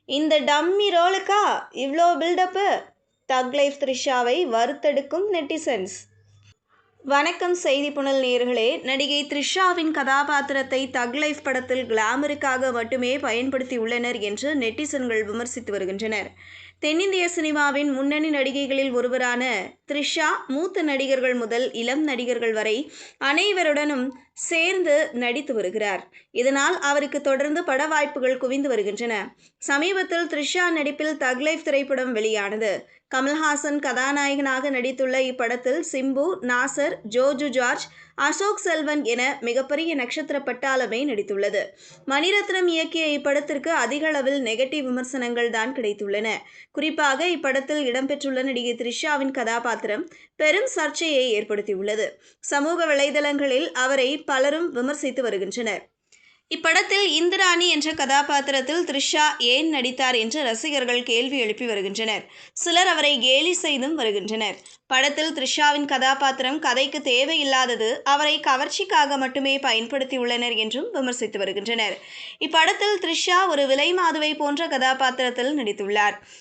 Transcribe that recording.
இந்த டம்மி ரோலுக்கா இவ்ளோ பில்டப்பு? தக் லைஃப் த்ரிஷாவை வறுத்தெடுக்கும் நெட்டிசன்ஸ். வணக்கம் செய்தி புனல் நேயர்களே. நடிகை த்ரிஷாவின் கதாபாத்திரத்தை தக் லைஃப் படத்தில் கிளாமருக்காக மட்டுமே பயன்படுத்தியுள்ளனர் என்று நெட்டிசன்கள் விமர்சித்து வருகின்றனர். தென்னிந்திய சினிமாவின் முன்னணி நடிகைகளில் ஒருவரான த்ரிஷா மூத்த நடிகர்கள் முதல் இளம் நடிகர்கள் வரை அனைவருடனும் சேர்ந்து நடித்து வருகிறார். இதனால் அவருக்கு தொடர்ந்து பட வாய்ப்புகள் குவிந்து வருகின்றன. சமீபத்தில் த்ரிஷா நடிப்பில் தக் லைஃப் திரைப்படம் வெளியானது. கமல்ஹாசன் கதாநாயகனாக நடித்துள்ள இப்படத்தில் சிம்பு, நாசர், ஜோஜு ஜார்ஜ், அசோக் செல்வன் என மிகப்பெரிய நட்சத்திர பட்டாளமே நடித்துள்ளது. மணிரத்னம் இயக்கிய இப்படத்திற்கு அதிக அளவில் நெகட்டிவ் விமர்சனங்கள் தான் கிடைத்துள்ளன. குறிப்பாக இப்படத்தில் இடம்பெற்றுள்ள நடிகை த்ரிஷாவின் கதாபாத்திரம் பெரும் சர்ச்சையை ஏற்படுத்தியுள்ளது. சமூக வலைதளங்களில் அவரை பலரும் விமர்சித்து வருகின்றனர். இப்படத்தில் இந்திராணி என்ற கதாபாத்திரத்தில் த்ரிஷா ஏன் நடித்தார் என்று ரசிகர்கள் கேள்வி எழுப்பி வருகின்றனர். சிலர் அவரை கேலி செய்தும் வருகின்றனர். படத்தில் த்ரிஷாவின் கதாபாத்திரம் கதைக்கு தேவையில்லாதது, அவரை கவர்ச்சிக்காக மட்டுமே பயன்படுத்தியுள்ளனர் என்றும் விமர்சித்து வருகின்றனர். இப்படத்தில் த்ரிஷா ஒரு விலை மாதுவை போன்ற கதாபாத்திரத்தில் நடித்துள்ளார்.